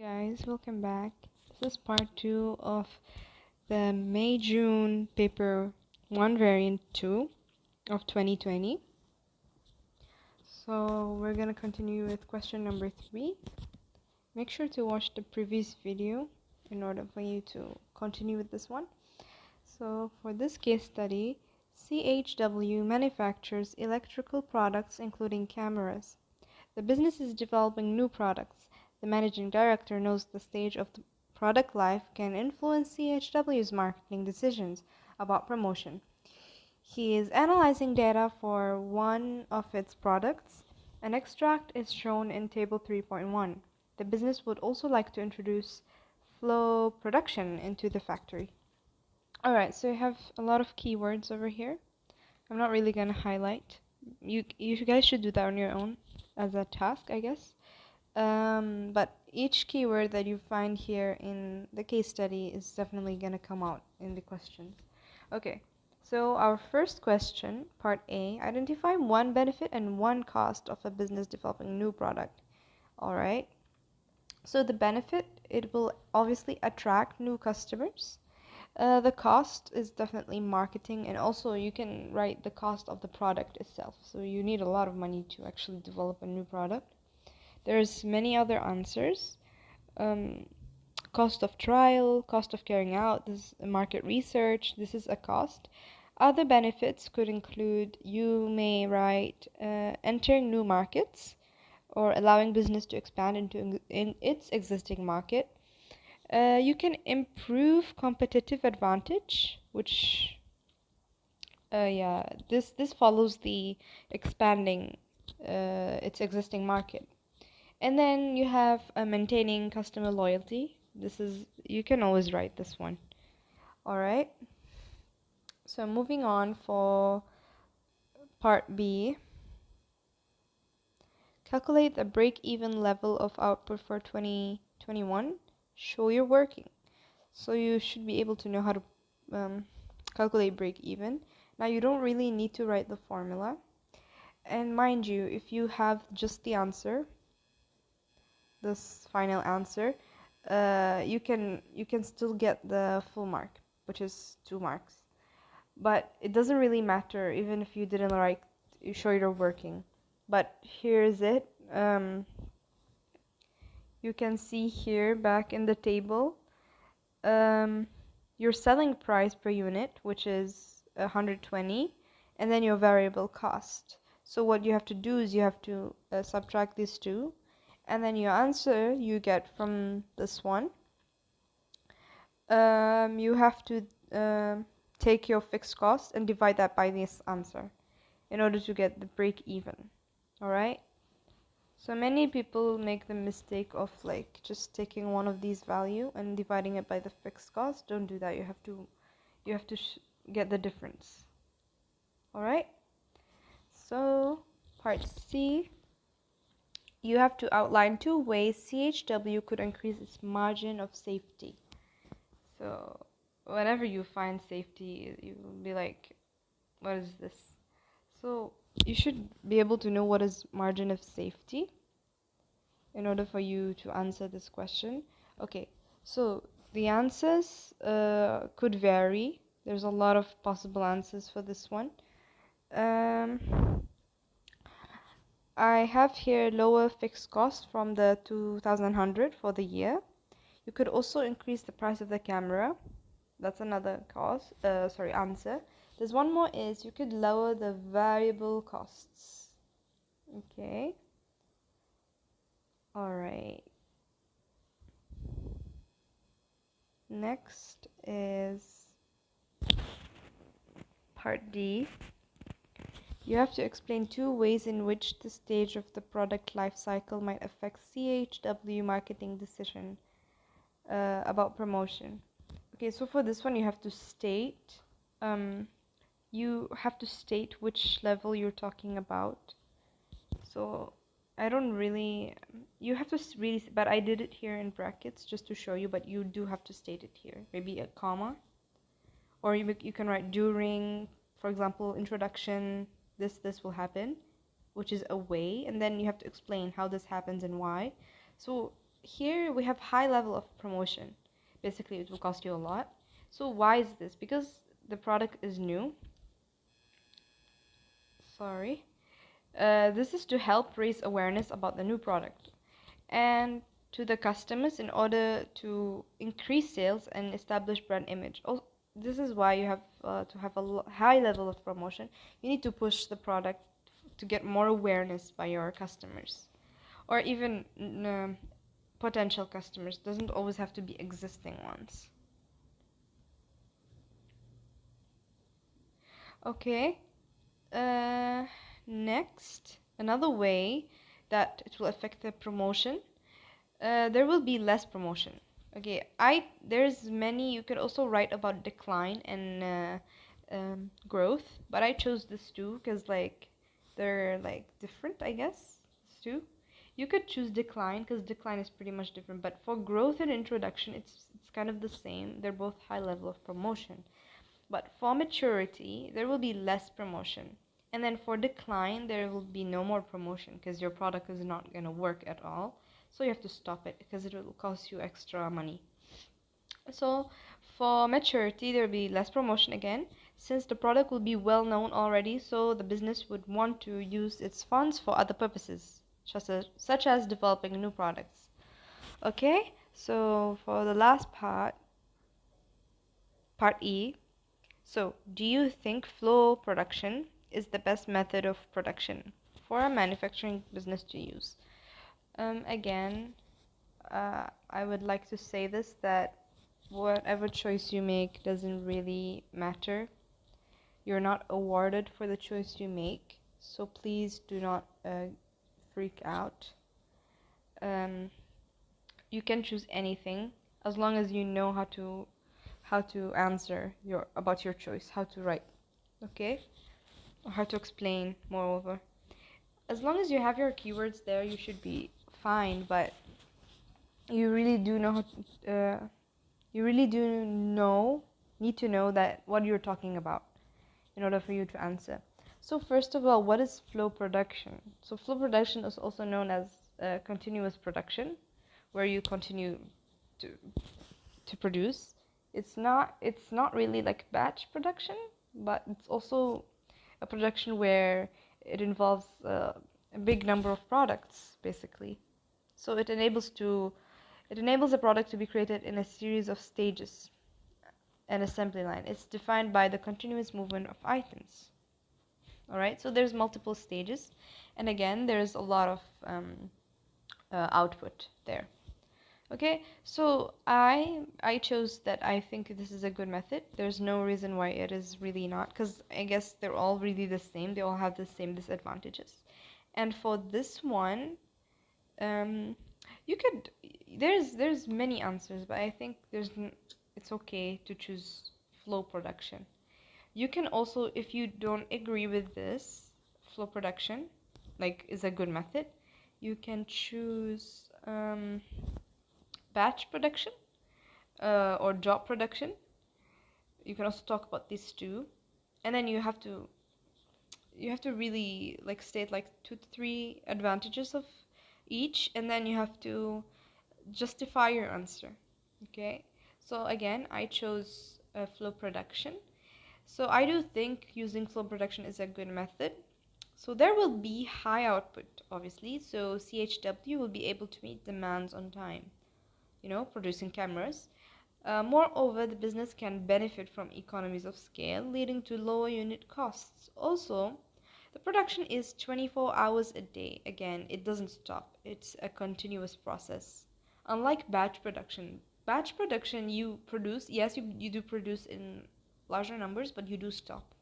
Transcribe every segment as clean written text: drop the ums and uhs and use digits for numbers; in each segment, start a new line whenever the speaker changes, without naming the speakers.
Guys, welcome back. This is part 2 of the May-June paper 1 variant 2 of 2020. So we're going to continue with question number 3. Make sure to watch the previous video in order for you to continue with this one. So for this case study, CHW manufactures electrical products including cameras. The business is developing new products. The managing director knows the stage of the product life can influence CHW's marketing decisions about promotion. He is analyzing data for one of its products. An extract is shown in table 3.1. The business would also like to introduce flow production into the factory. Alright, so you have a lot of keywords over here. I'm not really going to highlight. You guys should do that on your own as a task, I guess. But each keyword that you find here in the case study is definitely going to come out in the questions. Okay, so our first question, part A, identify one benefit and one cost of a business developing a new product. Alright, so the benefit, it will obviously attract new customers. The cost is definitely marketing, and also you can write the cost of the product itself. So you need a lot of money to actually develop a new product. There's many other answers. Cost of trial, cost of carrying out, this is market research, this is a cost. Other benefits could include, you may write entering new markets or allowing business to expand into its existing market. You can improve competitive advantage, which this follows the expanding its existing market. And then you have maintaining customer loyalty. This is, you can always write this one. Alright, so moving on for part B. Calculate the break-even level of output for 2021. Show you're working. So you should be able to know how to calculate break-even. Now you don't really need to write the formula. And mind you, if you have just the answer, this final answer, you can still get the full mark, which is 2 marks. But it doesn't really matter even if you didn't write, you show you're working. But here's it. You can see here back in the table your selling price per unit, which is 120, and then your variable cost. So what you have to do is you have to subtract these two, and then your answer you get from this one. You have to take your fixed cost and divide that by this answer in order to get the break even. Alright, so many people make the mistake of like just taking one of these value and dividing it by the fixed cost. Don't do that. You have to get the difference. Alright, so part C, you have to outline 2 ways CHW could increase its margin of safety. So whenever you find safety, you will be like, what is this? So you should be able to know what is margin of safety in order for you to answer this question. Okay, so the answers could vary. There's a lot of possible answers for this one. I have here lower fixed cost from the 2100 for the year. You could also increase the price of the camera. That's another answer. There's one more, is you could lower the variable costs. Okay. Alright. Next is part D. You have to explain 2 ways in which the stage of the product life cycle might affect CHW marketing decision about promotion. Okay, so for this one you have to state which level you're talking about. So I don't really, you have to really, but I did it here in brackets just to show you, but you do have to state it here, maybe a comma, or you can write during, for example, introduction, this will happen, which is a way, and then you have to explain how this happens and why. So here we have high level of promotion. Basically, it will cost you a lot. So why is this? Because the product is new. Sorry. This is to help raise awareness about the new product and to the customers in order to increase sales and establish brand image. Oh, this is why you have to have a high level of promotion. You need to push the product to get more awareness by your customers, or even potential customers. Doesn't always have to be existing ones. Okay. Uh, Next, another way that it will affect the promotion, there will be less promotion. Okay, there's many. You could also write about decline and growth, but I chose this two because like they're like different, I guess. These two. You could choose decline because decline is pretty much different, but for growth and introduction, it's kind of the same. They're both high level of promotion. But for maturity, there will be less promotion. And then for decline, there will be no more promotion because your product is not going to work at all. So you have to stop it because it will cost you extra money. So for maturity, there will be less promotion again since the product will be well known already. So the business would want to use its funds for other purposes, such as developing new products. Okay, so for the last part, part E. So, do you think flow production is the best method of production for a manufacturing business to use? Again, I would like to say this that whatever choice you make doesn't really matter. You're not awarded for the choice you make, so please do not freak out. You can choose anything as long as you know how to answer about your choice, how to write, okay? Or how to explain, moreover. As long as you have your keywords there, you should be fine, but you really do know need to know that what you're talking about in order for you to answer. So first of all, what is flow production? So flow production is also known as continuous production, where you continue to produce. It's not really like batch production, but it's also a production where it involves a big number of products, basically. So it enables a product to be created in a series of stages, an assembly line. It's defined by the continuous movement of items. All right, so there's multiple stages, and again, there's a lot of output there. Okay, so I chose that. I think this is a good method. There's no reason why it is really not, because I guess they're all really the same. They all have the same disadvantages. And for this one, you could there's many answers, but I think it's okay to choose flow production. You can also, if you don't agree with this, flow production like is a good method, you can choose batch production or job production. You can also talk about these two, and then you have to really like state like 2 to 3 advantages of each, and then you have to justify your answer. Okay, so again, I chose flow production. So I do think using flow production is a good method. So there will be high output, obviously, so CHW will be able to meet demands on time, producing cameras. Moreover, the business can benefit from economies of scale, leading to lower unit costs. Also, the production is 24 hours a day. Again, it doesn't stop. It's a continuous process. Unlike batch production you produce, yes, you do produce in larger numbers, but you do stop.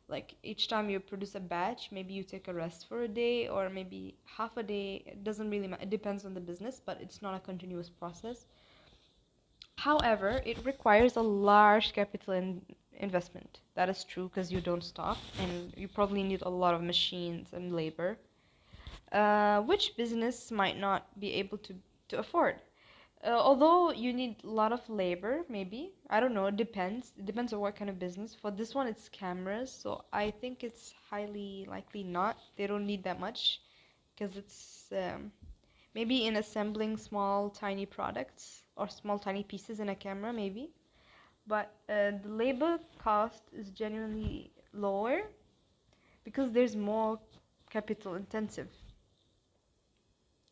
Like each time you produce a batch, maybe you take a rest for a day or maybe half a day. It doesn't really matter. It depends on the business, but it's not a continuous process. However, it requires a large capital investment. That is true because you don't stop and you probably need a lot of machines and labor, which business might not be able to afford. Although you need a lot of labor, maybe. I don't know, it depends. It depends on what kind of business. For this one, it's cameras, so I think it's highly likely not. They don't need that much because it's maybe in assembling small tiny products or small tiny pieces in a camera maybe, but the labor cost is genuinely lower because there's more capital intensive,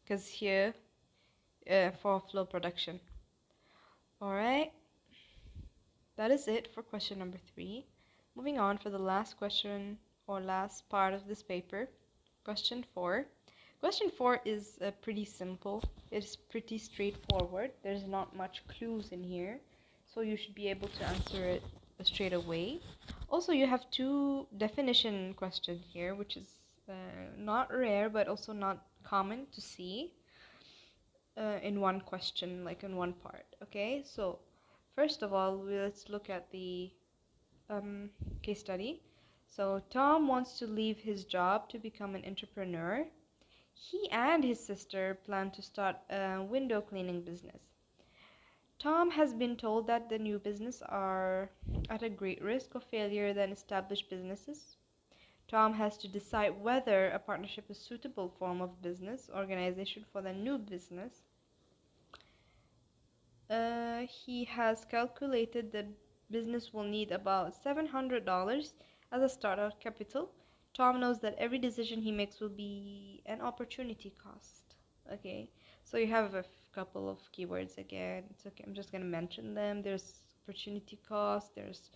because here for flow production. Alright, that is it for question number 3. Moving on for the last question or last part of this paper, question 4. Question 4 is pretty simple. It's pretty straightforward. There's not much clues in here, so you should be able to answer it straight away. Also, you have 2 definition questions here, which is not rare but also not common to see in one question, like in one part. Okay, so first of all, let's look at the case study. So Tom wants to leave his job to become an entrepreneur. He and his sister plan to start a window cleaning business. Tom has been told that the new business are at a great risk of failure than established businesses. Tom has to decide whether a partnership is a suitable form of business organization for the new business. He has calculated that business will need about $700 as a startup capital. Tom knows that every decision he makes will be an opportunity cost. Okay, so you have a couple of keywords again. It's okay, I'm just gonna mention them. There's opportunity cost, there's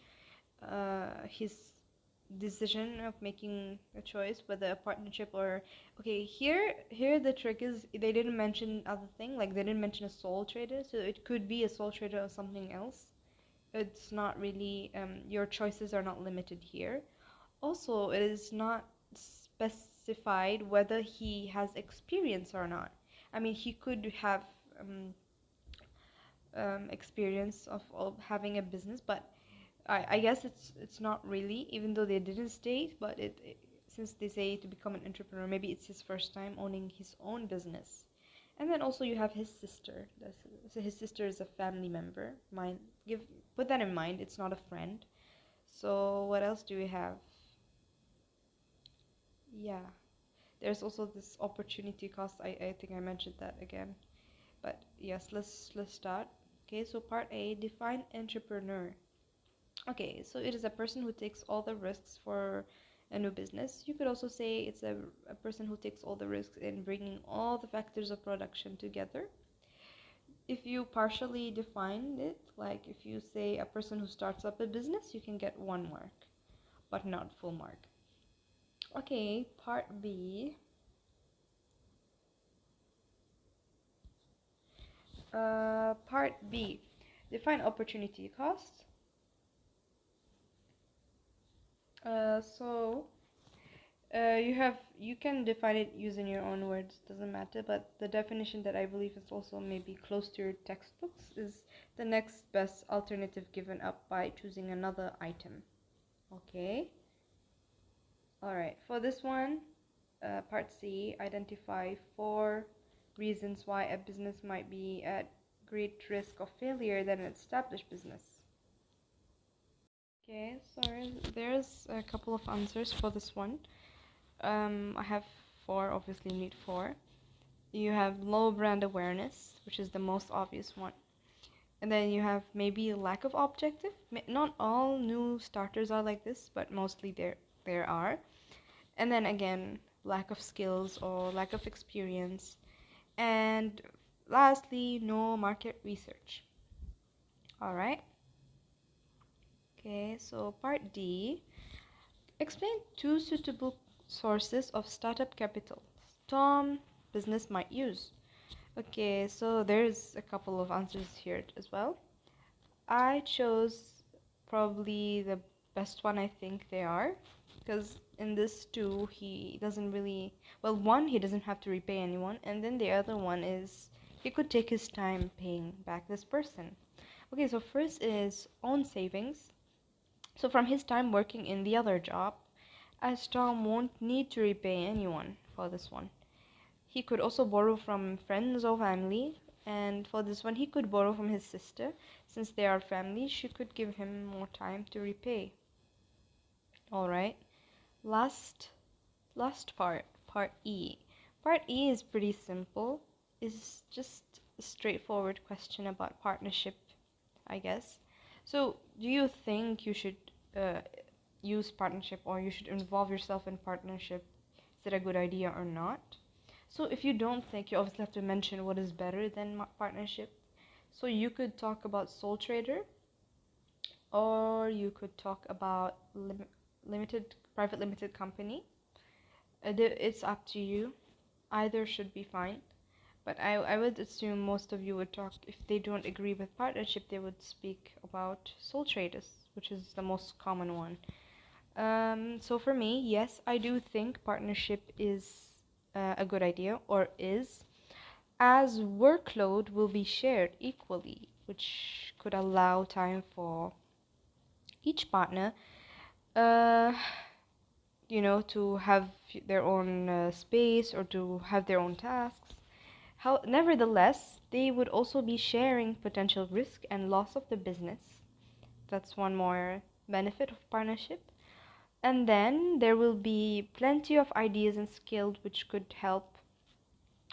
his decision of making a choice whether a partnership or here the trick is they didn't mention other thing, like they didn't mention a sole trader, so it could be a sole trader or something else. It's not really your choices are not limited here. Also, it is not specified whether he has experience or not. I mean, he could have experience of having a business, but I guess it's not really, even though they didn't state, but since they say to become an entrepreneur, maybe it's his first time owning his own business. And then also you have his sister. So his sister is a family member. Put that in mind. It's not a friend. So what else do we have? Yeah, there's also this opportunity cost. I think I mentioned that again. But yes, let's start. Okay, so part A, define entrepreneur. Okay, so it is a person who takes all the risks for a new business. You could also say it's a person who takes all the risks in bringing all the factors of production together. If you partially define it, like if you say a person who starts up a business, you can get 1 mark, but not full mark. Okay, part B. Part B, define opportunity cost. You can define it using your own words, doesn't matter, but the definition that I believe is also maybe close to your textbooks is the next best alternative given up by choosing another item. Okay. Alright, for this one, part C, identify 4 reasons why a business might be at great risk of failure than an established business. Okay, sorry, there's a couple of answers for this one. I have 4, obviously need 4. You have low brand awareness, which is the most obvious one. And then you have maybe lack of objective. Not all new starters are like this, but mostly there are. And then again, lack of skills or lack of experience. And lastly, no market research. Alright. Okay, so part D. Explain 2 suitable sources of startup capital Tom business might use. Okay, so there's a couple of answers here as well. I chose probably the best one I think they are, because in this 2 he doesn't really, well, one, he doesn't have to repay anyone, and then the other one is he could take his time paying back this person. Okay, so first is own savings. So from his time working in the other job, as Tom won't need to repay anyone for this one. He could also borrow from friends or family, and for this one he could borrow from his sister. Since they are family, she could give him more time to repay. Alright, last part E. Part E is pretty simple. is just a straightforward question about partnership, I guess. So, do you think you should uh, use partnership, or you should involve yourself in partnership? Is it a good idea or not? So, if you don't think, you obviously have to mention what is better than partnership. So, you could talk about sole trader, or you could talk about private limited company. It's up to you. Either should be fine. But I would assume most of you would talk, if they don't agree with partnership, they would speak about sole traders, which is the most common one. So for me, yes, I do think partnership is a good idea, or is, as workload will be shared equally, which could allow time for each partner, uh, to have their own space, or to have their own tasks. Nevertheless, they would also be sharing potential risk and loss of the business. That's one more benefit of partnership. And then there will be plenty of ideas and skills which could help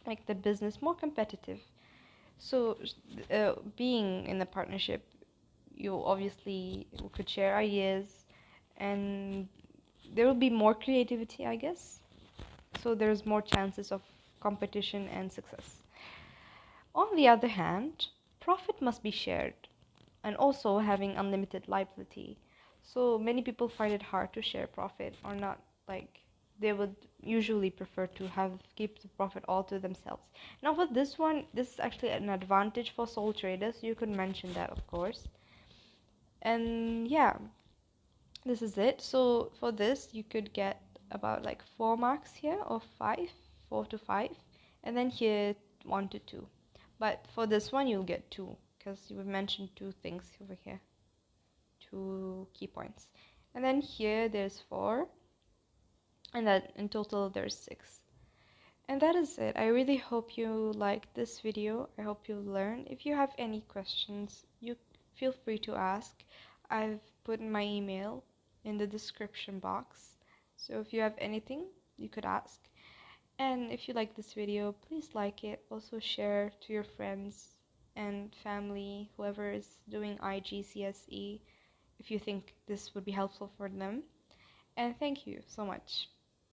make the business more competitive. So, being in the partnership, you obviously could share ideas, and there will be more creativity, I guess. So there's more chances of competition and success. On the other hand, profit must be shared, and also having unlimited liability. So many people find it hard to share profit, or not, like they would usually prefer to have keep the profit all to themselves. Now for this one, this is actually an advantage for sole traders. You could mention that, of course. And yeah, this is it. So for this, you could get about like 4 marks here, or 5, 4 to 5, and then here 1 to 2. But for this one, you'll get 2, because you mentioned 2 things over here, 2 key points. And then here there's 4, and then in total there's 6. And that is it. I really hope you liked this video. I hope you learned. If you have any questions, you feel free to ask. I've put my email in the description box. So if you have anything, you could ask. And if you like this video, please like it. Also share to your friends and family, whoever is doing igcse, if you think this would be helpful for them. And thank you so much.